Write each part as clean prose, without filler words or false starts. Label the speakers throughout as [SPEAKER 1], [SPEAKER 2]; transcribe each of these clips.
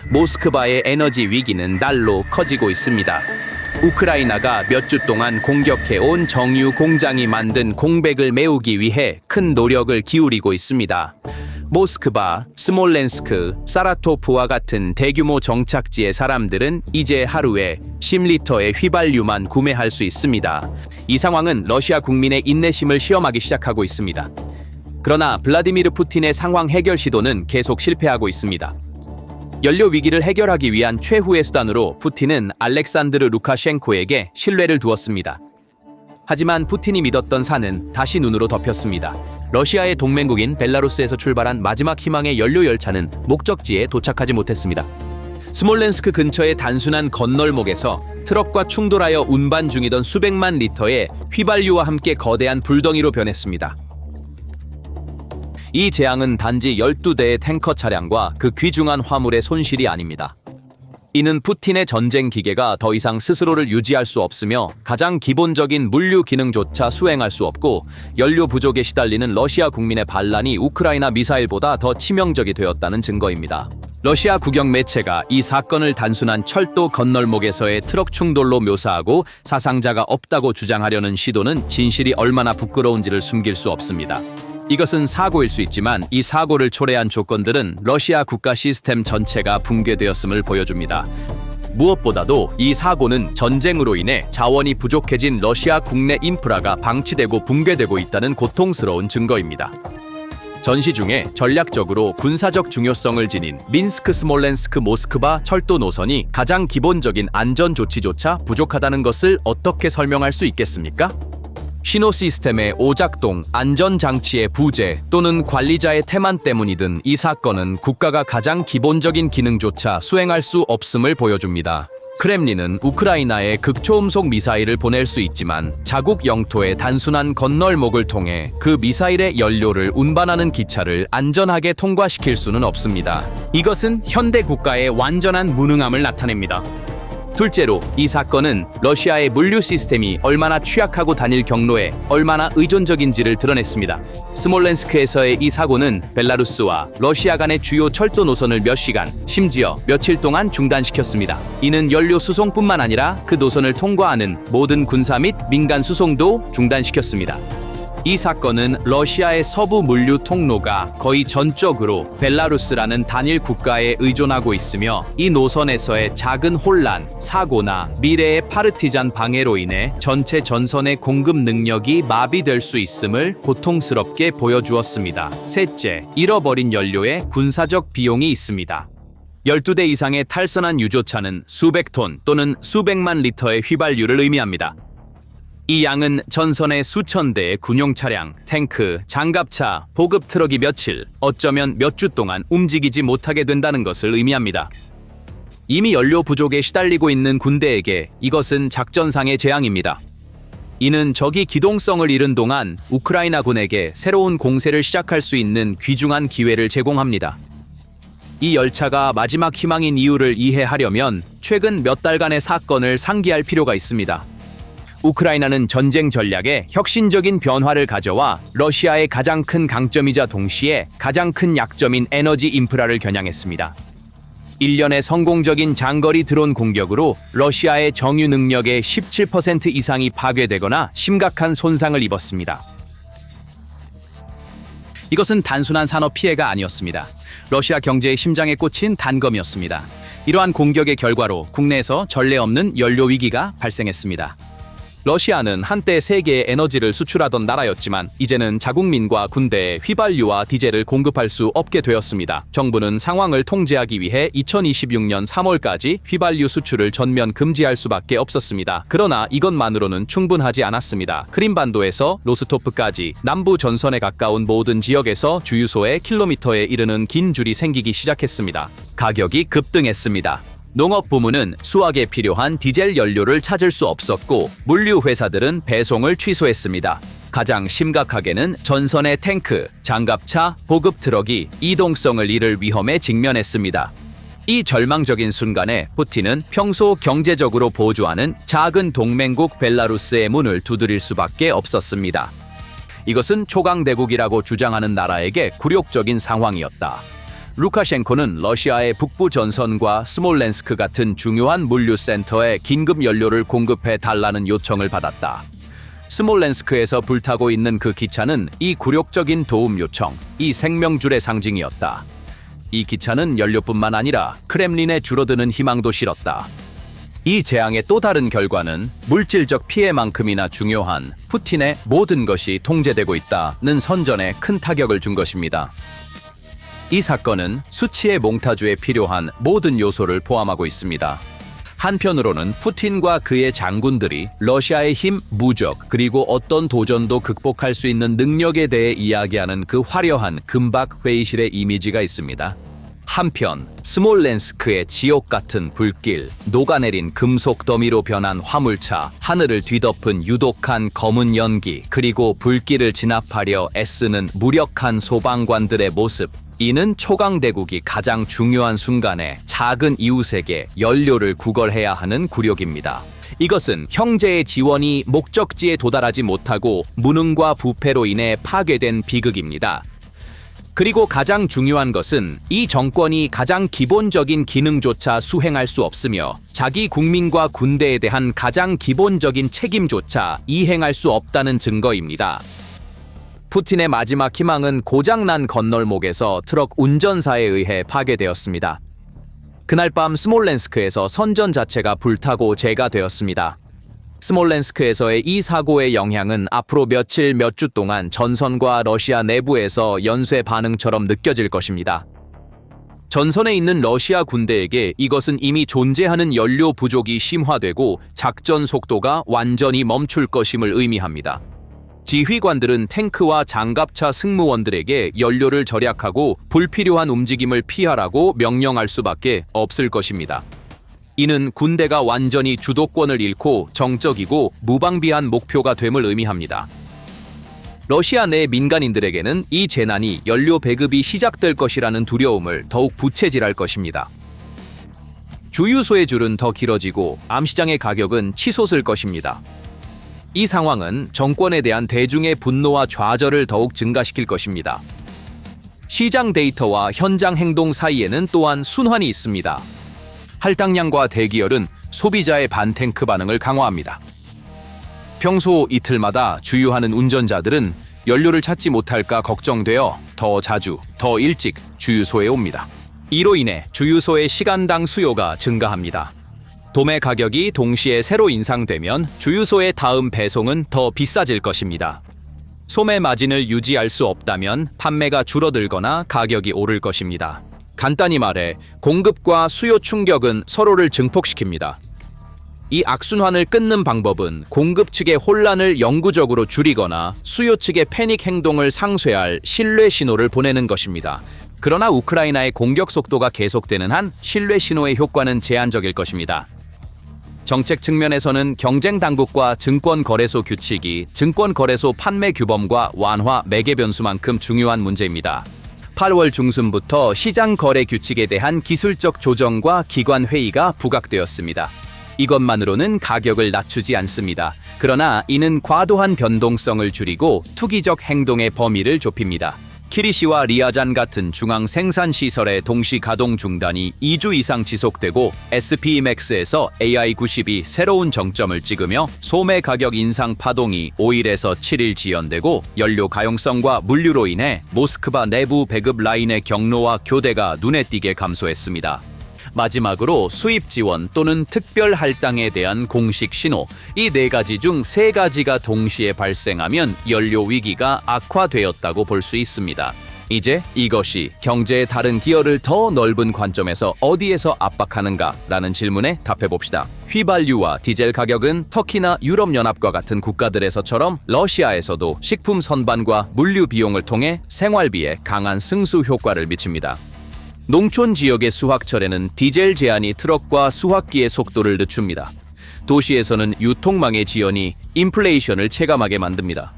[SPEAKER 1] 모스크바의 에너지 위기는 날로 커지고 있습니다. 우크라이나가 몇 주 동안 공격해온 정유 공장이 만든 공백을 메우기 위해 큰 노력을 기울이고 있습니다. 모스크바, 스몰렌스크, 사라토프와 같은 대규모 정착지의 사람들은 이제 하루에 10리터의 휘발유만 구매할 수 있습니다. 이 상황은 러시아 국민의 인내심을 시험하기 시작하고 있습니다. 그러나 블라디미르 푸틴의 상황 해결 시도는 계속 실패하고 있습니다. 연료 위기를 해결하기 위한 최후의 수단으로 푸틴은 알렉산드르 루카셴코에게 신뢰를 두었습니다. 하지만 푸틴이 믿었던 산은 다시 눈으로 덮였습니다. 러시아의 동맹국인 벨라루스에서 출발한 마지막 희망의 연료 열차는 목적지에 도착하지 못했습니다. 스몰렌스크 근처의 단순한 건널목에서 트럭과 충돌하여 운반 중이던 수백만 리터의 휘발유와 함께 거대한 불덩이로 변했습니다. 이 재앙은 단지 12대의 탱커 차량과 그 귀중한 화물의 손실이 아닙니다. 이는 푸틴의 전쟁 기계가 더 이상 스스로를 유지할 수 없으며 가장 기본적인 물류 기능조차 수행할 수 없고 연료 부족에 시달리는 러시아 국민의 반란이 우크라이나 미사일보다 더 치명적이 되었다는 증거입니다. 러시아 국영 매체가 이 사건을 단순한 철도 건널목에서의 트럭 충돌로 묘사하고 사상자가 없다고 주장하려는 시도는 진실이 얼마나 부끄러운지를 숨길 수 없습니다. 이것은 사고일 수 있지만 이 사고를 초래한 조건들은 러시아 국가 시스템 전체가 붕괴되었음을 보여줍니다. 무엇보다도 이 사고는 전쟁으로 인해 자원이 부족해진 러시아 국내 인프라가 방치되고 붕괴되고 있다는 고통스러운 증거입니다. 전시 중에 전략적으로 군사적 중요성을 지닌 민스크 스몰렌스크 모스크바 철도 노선이 가장 기본적인 안전 조치조차 부족하다는 것을 어떻게 설명할 수 있겠습니까? 신호 시스템의 오작동, 안전장치의 부재 또는 관리자의 태만 때문이든 이 사건은 국가가 가장 기본적인 기능조차 수행할 수 없음을 보여줍니다. 크렘린은 우크라이나에 극초음속 미사일을 보낼 수 있지만 자국 영토의 단순한 건널목을 통해 그 미사일의 연료를 운반하는 기차를 안전하게 통과시킬 수는 없습니다. 이것은 현대 국가의 완전한 무능함을 나타냅니다. 둘째로 이 사건은 러시아의 물류 시스템이 얼마나 취약하고 단일 경로에 얼마나 의존적인지를 드러냈습니다. 스몰렌스크에서의 이 사고는 벨라루스와 러시아 간의 주요 철도 노선을 몇 시간, 심지어 며칠 동안 중단시켰습니다. 이는 연료 수송뿐만 아니라 그 노선을 통과하는 모든 군사 및 민간 수송도 중단시켰습니다. 이 사건은 러시아의 서부 물류 통로가 거의 전적으로 벨라루스라는 단일 국가에 의존하고 있으며 이 노선에서의 작은 혼란, 사고나 미래의 파르티잔 방해로 인해 전체 전선의 공급 능력이 마비될 수 있음을 고통스럽게 보여주었습니다. 셋째, 잃어버린 연료에 군사적 비용이 있습니다. 12대 이상의 탈선한 유조차는 수백 톤 또는 수백만 리터의 휘발유를 의미합니다. 이 양은 전선의 수천 대의 군용 차량, 탱크, 장갑차, 보급 트럭이 며칠, 어쩌면 몇 주 동안 움직이지 못하게 된다는 것을 의미합니다. 이미 연료 부족에 시달리고 있는 군대에게 이것은 작전상의 재앙입니다. 이는 적이 기동성을 잃은 동안 우크라이나군에게 새로운 공세를 시작할 수 있는 귀중한 기회를 제공합니다. 이 열차가 마지막 희망인 이유를 이해하려면 최근 몇 달간의 사건을 상기할 필요가 있습니다. 우크라이나는 전쟁 전략에 혁신적인 변화를 가져와 러시아의 가장 큰 강점이자 동시에 가장 큰 약점인 에너지 인프라를 겨냥했습니다. 1년의 성공적인 장거리 드론 공격으로 러시아의 정유 능력의 17% 이상이 파괴되거나 심각한 손상을 입었습니다. 이것은 단순한 산업 피해가 아니었습니다. 러시아 경제의 심장에 꽂힌 단검이었습니다. 이러한 공격의 결과로 국내에서 전례 없는 연료 위기가 발생했습니다. 러시아는 한때 세계에 에너지를 수출하던 나라였지만 이제는 자국민과 군대에 휘발유와 디젤을 공급할 수 없게 되었습니다. 정부는 상황을 통제하기 위해 2026년 3월까지 휘발유 수출을 전면 금지할 수밖에 없었습니다. 그러나 이것만으로는 충분하지 않았습니다. 크림반도에서 로스토프까지 남부 전선에 가까운 모든 지역에서 주유소에 킬로미터에 이르는 긴 줄이 생기기 시작했습니다. 가격이 급등했습니다. 농업 부문은 수확에 필요한 디젤 연료를 찾을 수 없었고 물류 회사들은 배송을 취소했습니다. 가장 심각하게는 전선의 탱크, 장갑차, 보급 트럭이 이동성을 잃을 위험에 직면했습니다. 이 절망적인 순간에 푸틴은 평소 경제적으로 보조하는 작은 동맹국 벨라루스의 문을 두드릴 수밖에 없었습니다. 이것은 초강대국이라고 주장하는 나라에게 굴욕적인 상황이었다. 루카셴코는 러시아의 북부 전선과 스몰렌스크 같은 중요한 물류센터에 긴급 연료를 공급해 달라는 요청을 받았다. 스몰렌스크에서 불타고 있는 그 기차는 이 굴욕적인 도움 요청, 이 생명줄의 상징이었다. 이 기차는 연료뿐만 아니라 크렘린에 줄어드는 희망도 실었다. 이 재앙의 또 다른 결과는 물질적 피해만큼이나 중요한 푸틴의 모든 것이 통제되고 있다는 선전에 큰 타격을 준 것입니다. 이 사건은 수치의 몽타주에 필요한 모든 요소를 포함하고 있습니다. 한편으로는 푸틴과 그의 장군들이 러시아의 힘, 무적, 그리고 어떤 도전도 극복할 수 있는 능력에 대해 이야기하는 그 화려한 금박 회의실의 이미지가 있습니다. 한편 스몰렌스크의 지옥 같은 불길, 녹아내린 금속 더미로 변한 화물차, 하늘을 뒤덮은 유독한 검은 연기, 그리고 불길을 진압하려 애쓰는 무력한 소방관들의 모습, 이는 초강대국이 가장 중요한 순간에 작은 이웃에게 연료를 구걸해야 하는 굴욕입니다. 이것은 형제의 지원이 목적지에 도달하지 못하고 무능과 부패로 인해 파괴된 비극입니다. 그리고 가장 중요한 것은 이 정권이 가장 기본적인 기능조차 수행할 수 없으며 자기 국민과 군대에 대한 가장 기본적인 책임조차 이행할 수 없다는 증거입니다. 푸틴의 마지막 희망은 고장난 건널목에서 트럭 운전사에 의해 파괴되었습니다. 그날 밤 스몰렌스크에서 선전 자체가 불타고 재가 되었습니다. 스몰렌스크에서의 이 사고의 영향은 앞으로 며칠 몇 주 동안 전선과 러시아 내부에서 연쇄 반응처럼 느껴질 것입니다. 전선에 있는 러시아 군대에게 이것은 이미 존재하는 연료 부족이 심화되고 작전 속도가 완전히 멈출 것임을 의미합니다. 지휘관들은 탱크와 장갑차 승무원들에게 연료를 절약하고 불필요한 움직임을 피하라고 명령할 수밖에 없을 것입니다. 이는 군대가 완전히 주도권을 잃고 정적이고 무방비한 목표가 됨을 의미합니다. 러시아 내 민간인들에게는 이 재난이 연료 배급이 시작될 것이라는 두려움을 더욱 부채질할 것입니다. 주유소의 줄은 더 길어지고 암시장의 가격은 치솟을 것입니다. 이 상황은 정권에 대한 대중의 분노와 좌절을 더욱 증가시킬 것입니다. 시장 데이터와 현장 행동 사이에는 또한 순환이 있습니다. 할당량과 대기열은 소비자의 반탱크 반응을 강화합니다. 평소 이틀마다 주유하는 운전자들은 연료를 찾지 못할까 걱정되어 더 자주, 더 일찍 주유소에 옵니다. 이로 인해 주유소의 시간당 수요가 증가합니다. 도매 가격이 동시에 새로 인상되면 주유소의 다음 배송은 더 비싸질 것입니다. 소매 마진을 유지할 수 없다면 판매가 줄어들거나 가격이 오를 것입니다. 간단히 말해 공급과 수요 충격은 서로를 증폭시킵니다. 이 악순환을 끊는 방법은 공급 측의 혼란을 영구적으로 줄이거나 수요 측의 패닉 행동을 상쇄할 신뢰 신호를 보내는 것입니다. 그러나 우크라이나의 공격 속도가 계속되는 한 신뢰 신호의 효과는 제한적일 것입니다. 정책 측면에서는 경쟁 당국과 증권거래소 규칙이 증권거래소 판매 규범과 완화 매개 변수만큼 중요한 문제입니다. 8월 중순부터 시장 거래 규칙에 대한 기술적 조정과 기관 회의가 부각되었습니다. 이것만으로는 가격을 낮추지 않습니다. 그러나 이는 과도한 변동성을 줄이고 투기적 행동의 범위를 좁힙니다. 키리시와 리아잔 같은 중앙 생산 시설의 동시 가동 중단이 2주 이상 지속되고 SPMX에서 AI90이 새로운 정점을 찍으며 소매 가격 인상 파동이 5일에서 7일 지연되고 연료 가용성과 물류로 인해 모스크바 내부 배급 라인의 경로와 교대가 눈에 띄게 감소했습니다. 마지막으로 수입 지원 또는 특별 할당에 대한 공식 신호, 이 네 가지 중 세 가지가 동시에 발생하면 연료 위기가 악화되었다고 볼 수 있습니다. 이제 이것이 경제의 다른 기여를 더 넓은 관점에서 어디에서 압박하는가라는 질문에 답해봅시다. 휘발유와 디젤 가격은 터키나 유럽연합과 같은 국가들에서처럼 러시아에서도 식품 선반과 물류 비용을 통해 생활비에 강한 승수 효과를 미칩니다. 농촌 지역의 수확철에는 디젤 제한이 트럭과 수확기의 속도를 늦춥니다. 도시에서는 유통망의 지연이 인플레이션을 체감하게 만듭니다.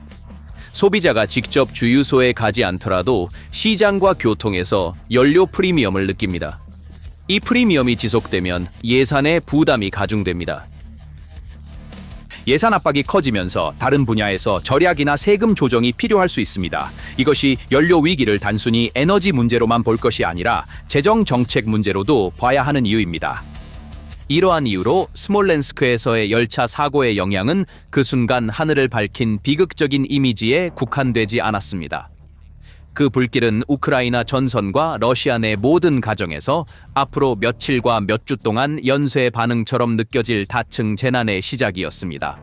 [SPEAKER 1] 소비자가 직접 주유소에 가지 않더라도 시장과 교통에서 연료 프리미엄을 느낍니다. 이 프리미엄이 지속되면 예산의 부담이 가중됩니다. 예산 압박이 커지면서 다른 분야에서 절약이나 세금 조정이 필요할 수 있습니다. 이것이 연료 위기를 단순히 에너지 문제로만 볼 것이 아니라 재정 정책 문제로도 봐야 하는 이유입니다. 이러한 이유로 스몰렌스크에서의 열차 사고의 영향은 그 순간 하늘을 밝힌 비극적인 이미지에 국한되지 않았습니다. 그 불길은 우크라이나 전선과 러시아 내 모든 가정에서 앞으로 며칠과 몇 주 동안 연쇄 반응처럼 느껴질 다층 재난의 시작이었습니다.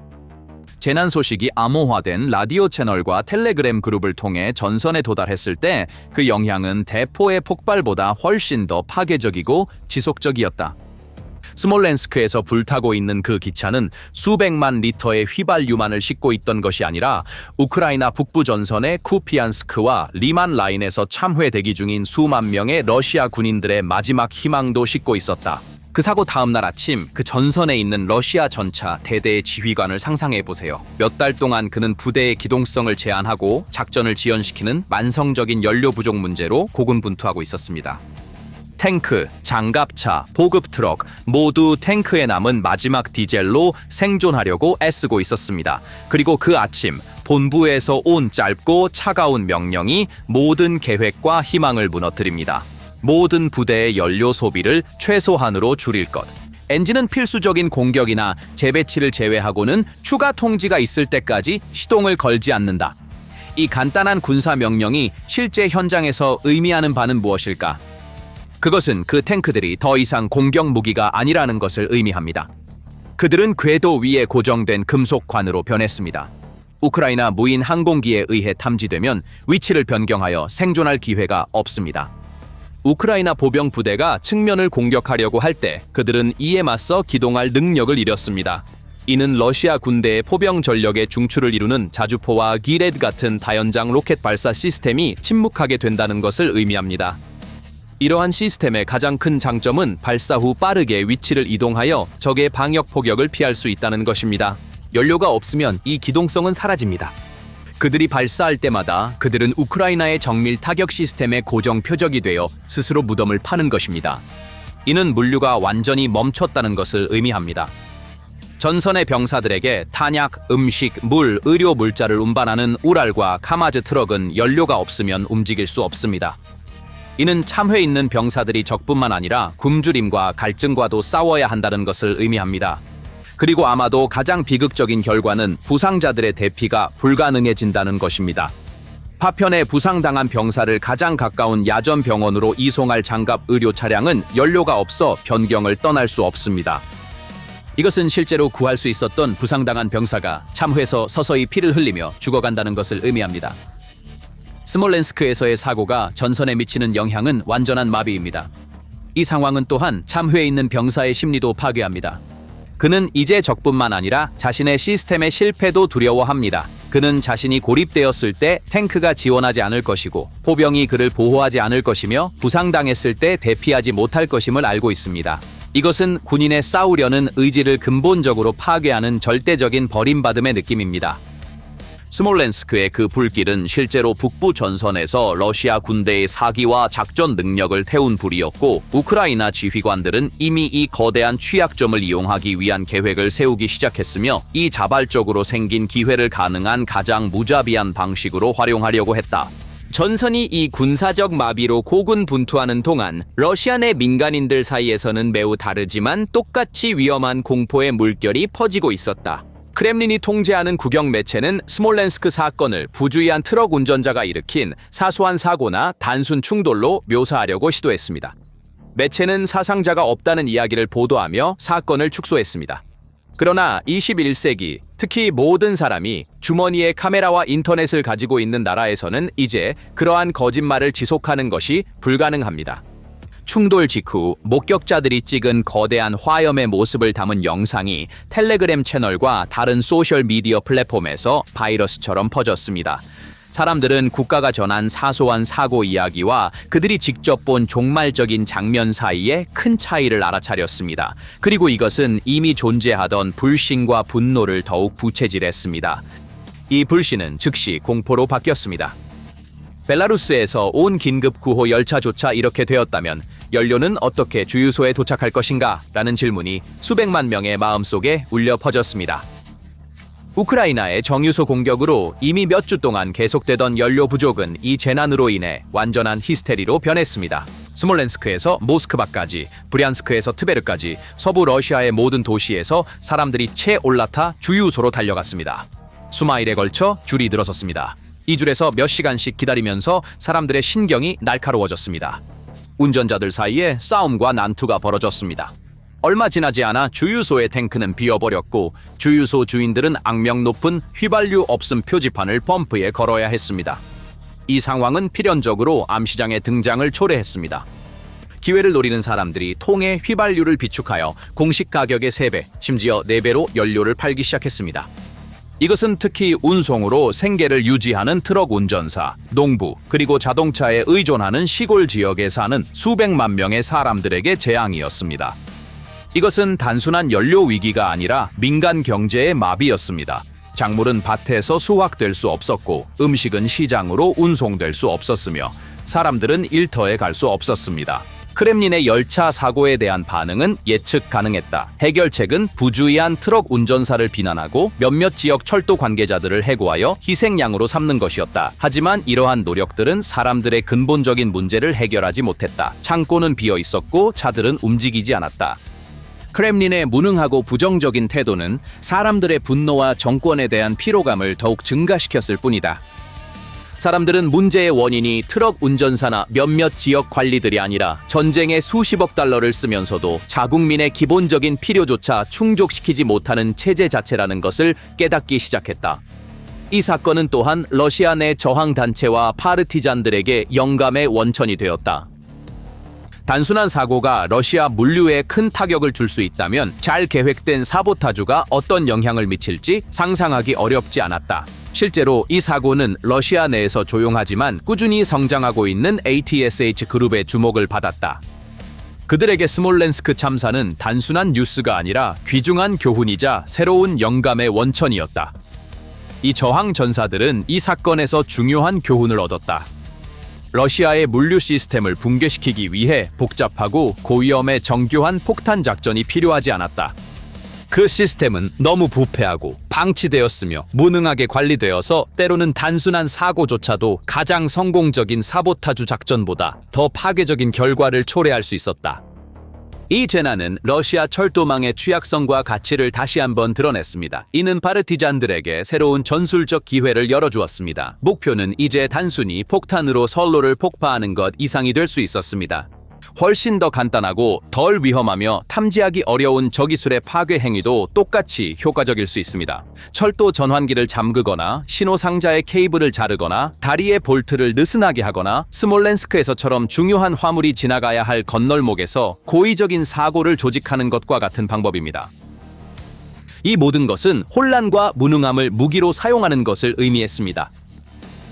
[SPEAKER 1] 재난 소식이 암호화된 라디오 채널과 텔레그램 그룹을 통해 전선에 도달했을 때 그 영향은 대포의 폭발보다 훨씬 더 파괴적이고 지속적이었다. 스몰렌스크에서 불타고 있는 그 기차는 수백만 리터의 휘발유만을 싣고 있던 것이 아니라 우크라이나 북부 전선의 쿠피안스크와 리만 라인에서 참회 대기 중인 수만 명의 러시아 군인들의 마지막 희망도 싣고 있었다. 그 사고 다음 날 아침 그 전선에 있는 러시아 전차 대대의 지휘관을 상상해 보세요. 몇 달 동안 그는 부대의 기동성을 제한하고 작전을 지연시키는 만성적인 연료 부족 문제로 고군분투하고 있었습니다. 탱크, 장갑차, 보급 트럭 모두 탱크에 남은 마지막 디젤로 생존하려고 애쓰고 있었습니다. 그리고 그 아침 본부에서 온 짧고 차가운 명령이 모든 계획과 희망을 무너뜨립니다. 모든 부대의 연료 소비를 최소한으로 줄일 것. 엔진은 필수적인 공격이나 재배치를 제외하고는 추가 통지가 있을 때까지 시동을 걸지 않는다. 이 간단한 군사 명령이 실제 현장에서 의미하는 바는 무엇일까? 그것은 그 탱크들이 더 이상 공격 무기가 아니라는 것을 의미합니다. 그들은 궤도 위에 고정된 금속관으로 변했습니다. 우크라이나 무인 항공기에 의해 탐지되면 위치를 변경하여 생존할 기회가 없습니다. 우크라이나 보병 부대가 측면을 공격하려고 할 때 그들은 이에 맞서 기동할 능력을 잃었습니다. 이는 러시아 군대의 포병 전력의 중추를 이루는 자주포와 기레드 같은 다연장 로켓 발사 시스템이 침묵하게 된다는 것을 의미합니다. 이러한 시스템의 가장 큰 장점은 발사 후 빠르게 위치를 이동하여 적의 방역 포격을 피할 수 있다는 것입니다. 연료가 없으면 이 기동성은 사라집니다. 그들이 발사할 때마다 그들은 우크라이나의 정밀 타격 시스템의 고정 표적이 되어 스스로 무덤을 파는 것입니다. 이는 물류가 완전히 멈췄다는 것을 의미합니다. 전선의 병사들에게 탄약, 음식, 물, 의료 물자를 운반하는 우랄과 카마즈 트럭은 연료가 없으면 움직일 수 없습니다. 이는 참회 있는 병사들이 적뿐만 아니라 굶주림과 갈증과도 싸워야 한다는 것을 의미합니다. 그리고 아마도 가장 비극적인 결과는 부상자들의 대피가 불가능해진다는 것입니다. 파편에 부상당한 병사를 가장 가까운 야전 병원으로 이송할 장갑 의료 차량은 연료가 없어 변경을 떠날 수 없습니다. 이것은 실제로 구할 수 있었던 부상당한 병사가 참회에서 서서히 피를 흘리며 죽어간다는 것을 의미합니다. 스몰렌스크에서의 사고가 전선에 미치는 영향은 완전한 마비입니다. 이 상황은 또한 참회에 있는 병사의 심리도 파괴합니다. 그는 이제 적뿐만 아니라 자신의 시스템의 실패도 두려워합니다. 그는 자신이 고립되었을 때 탱크가 지원하지 않을 것이고 포병이 그를 보호하지 않을 것이며 부상당했을 때 대피하지 못할 것임을 알고 있습니다. 이것은 군인의 싸우려는 의지를 근본적으로 파괴하는 절대적인 버림받음의 느낌입니다. 스몰렌스크의 그 불길은 실제로 북부 전선에서 러시아 군대의 사기와 작전 능력을 태운 불이었고 우크라이나 지휘관들은 이미 이 거대한 취약점을 이용하기 위한 계획을 세우기 시작했으며 이 자발적으로 생긴 기회를 가능한 가장 무자비한 방식으로 활용하려고 했다. 전선이 이 군사적 마비로 고군분투하는 동안 러시아 내 민간인들 사이에서는 매우 다르지만 똑같이 위험한 공포의 물결이 퍼지고 있었다. 크렘린이 통제하는 국영 매체는 스몰렌스크 사건을 부주의한 트럭 운전자가 일으킨 사소한 사고나 단순 충돌로 묘사하려고 시도했습니다. 매체는 사상자가 없다는 이야기를 보도하며 사건을 축소했습니다. 그러나 21세기, 특히 모든 사람이 주머니에 카메라와 인터넷을 가지고 있는 나라에서는 이제 그러한 거짓말을 지속하는 것이 불가능합니다. 충돌 직후 목격자들이 찍은 거대한 화염의 모습을 담은 영상이 텔레그램 채널과 다른 소셜미디어 플랫폼에서 바이러스처럼 퍼졌습니다. 사람들은 국가가 전한 사소한 사고 이야기와 그들이 직접 본 종말적인 장면 사이에 큰 차이를 알아차렸습니다. 그리고 이것은 이미 존재하던 불신과 분노를 더욱 부채질했습니다. 이 불신은 즉시 공포로 바뀌었습니다. 벨라루스에서 온 긴급 구호 열차조차 이렇게 되었다면 연료는 어떻게 주유소에 도착할 것인가? 라는 질문이 수백만 명의 마음속에 울려 퍼졌습니다. 우크라이나의 정유소 공격으로 이미 몇 주 동안 계속되던 연료 부족은 이 재난으로 인해 완전한 히스테리로 변했습니다. 스몰렌스크에서 모스크바까지, 브리안스크에서 트베르까지 서부 러시아의 모든 도시에서 사람들이 채 올라타 주유소로 달려갔습니다. 수마일에 걸쳐 줄이 들어섰습니다. 이 줄에서 몇 시간씩 기다리면서 사람들의 신경이 날카로워졌습니다. 운전자들 사이에 싸움과 난투가 벌어졌습니다. 얼마 지나지 않아 주유소의 탱크는 비어버렸고 주유소 주인들은 악명 높은 휘발유 없음 표지판을 펌프에 걸어야 했습니다. 이 상황은 필연적으로 암시장의 등장을 초래했습니다. 기회를 노리는 사람들이 통에 휘발유를 비축하여 공식 가격의 3배, 심지어 4배로 연료를 팔기 시작했습니다. 이것은 특히 운송으로 생계를 유지하는 트럭 운전사, 농부, 그리고 자동차에 의존하는 시골 지역에 사는 수백만 명의 사람들에게 재앙이었습니다. 이것은 단순한 연료 위기가 아니라 민간 경제의 마비였습니다. 작물은 밭에서 수확될 수 없었고 음식은 시장으로 운송될 수 없었으며 사람들은 일터에 갈 수 없었습니다. 크렘린의 열차 사고에 대한 반응은 예측 가능했다. 해결책은 부주의한 트럭 운전사를 비난하고 몇몇 지역 철도 관계자들을 해고하여 희생양으로 삼는 것이었다. 하지만 이러한 노력들은 사람들의 근본적인 문제를 해결하지 못했다. 창고는 비어 있었고 차들은 움직이지 않았다. 크렘린의 무능하고 부정적인 태도는 사람들의 분노와 정권에 대한 피로감을 더욱 증가시켰을 뿐이다. 사람들은 문제의 원인이 트럭 운전사나 몇몇 지역 관리들이 아니라 전쟁에 수십억 달러를 쓰면서도 자국민의 기본적인 필요조차 충족시키지 못하는 체제 자체라는 것을 깨닫기 시작했다. 이 사건은 또한 러시아 내 저항단체와 파르티잔들에게 영감의 원천이 되었다. 단순한 사고가 러시아 물류에 큰 타격을 줄 수 있다면 잘 계획된 사보타주가 어떤 영향을 미칠지 상상하기 어렵지 않았다. 실제로 이 사고는 러시아 내에서 조용하지만 꾸준히 성장하고 있는 ATSH 그룹의 주목을 받았다. 그들에게 스몰렌스크 참사는 단순한 뉴스가 아니라 귀중한 교훈이자 새로운 영감의 원천이었다. 이 저항 전사들은 이 사건에서 중요한 교훈을 얻었다. 러시아의 물류 시스템을 붕괴시키기 위해 복잡하고 고위험의 정교한 폭탄 작전이 필요하지 않았다. 그 시스템은 너무 부패하고 방치되었으며 무능하게 관리되어서 때로는 단순한 사고조차도 가장 성공적인 사보타주 작전보다 더 파괴적인 결과를 초래할 수 있었다. 이 재난은 러시아 철도망의 취약성과 가치를 다시 한번 드러냈습니다. 이는 파르티잔들에게 새로운 전술적 기회를 열어주었습니다. 목표는 이제 단순히 폭탄으로 선로를 폭파하는 것 이상이 될 수 있었습니다. 훨씬 더 간단하고 덜 위험하며 탐지하기 어려운 저기술의 파괴 행위도 똑같이 효과적일 수 있습니다. 철도 전환기를 잠그거나 신호상자의 케이블을 자르거나 다리의 볼트를 느슨하게 하거나 스몰렌스크에서처럼 중요한 화물이 지나가야 할 건널목에서 고의적인 사고를 조직하는 것과 같은 방법입니다. 이 모든 것은 혼란과 무능함을 무기로 사용하는 것을 의미했습니다.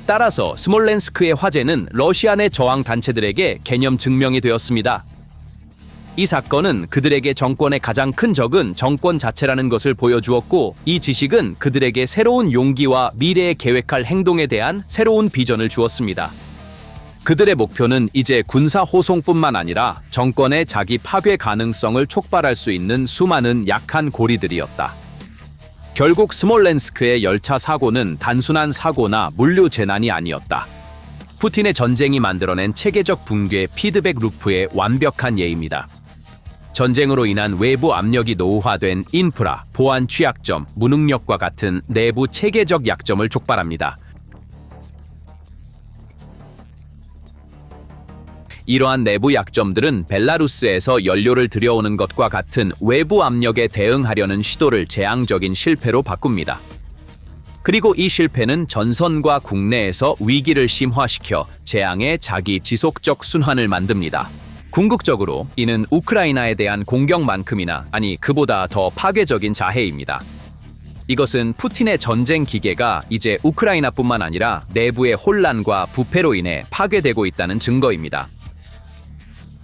[SPEAKER 1] 따라서 스몰렌스크의 화재는 러시아 내 저항 단체들에게 개념 증명이 되었습니다. 이 사건은 그들에게 정권의 가장 큰 적은 정권 자체라는 것을 보여주었고, 이 지식은 그들에게 새로운 용기와 미래에 계획할 행동에 대한 새로운 비전을 주었습니다. 그들의 목표는 이제 군사 호송뿐만 아니라 정권의 자기 파괴 가능성을 촉발할 수 있는 수많은 약한 고리들이었다. 결국 스몰렌스크의 열차 사고는 단순한 사고나 물류 재난이 아니었다. 푸틴의 전쟁이 만들어낸 체계적 붕괴 피드백 루프의 완벽한 예입니다. 전쟁으로 인한 외부 압력이 노후화된 인프라, 보안 취약점, 무능력과 같은 내부 체계적 약점을 촉발합니다. 이러한 내부 약점들은 벨라루스에서 연료를 들여오는 것과 같은 외부 압력에 대응하려는 시도를 재앙적인 실패로 바꿉니다. 그리고 이 실패는 전선과 국내에서 위기를 심화시켜 재앙의 자기 지속적 순환을 만듭니다. 궁극적으로 이는 우크라이나에 대한 공격만큼이나 아니 그보다 더 파괴적인 자해입니다. 이것은 푸틴의 전쟁 기계가 이제 우크라이나뿐만 아니라 내부의 혼란과 부패로 인해 파괴되고 있다는 증거입니다.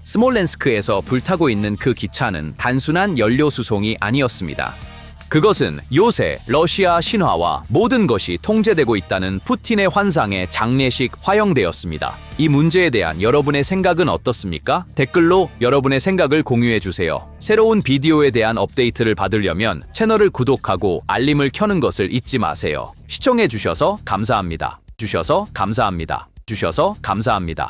[SPEAKER 1] 스몰렌스크에서 불타고 있는 그 기차는 단순한 연료 수송이 아니었습니다. 그것은 요새 러시아 신화와 모든 것이 통제되고 있다는 푸틴의 환상에 장례식 화형되었습니다. 이 문제에 대한 여러분의 생각은 어떻습니까? 댓글로 여러분의 생각을 공유해 주세요. 새로운 비디오에 대한 업데이트를 받으려면 채널을 구독하고 알림을 켜는 것을 잊지 마세요. 시청해 주셔서 감사합니다. 주셔서 감사합니다.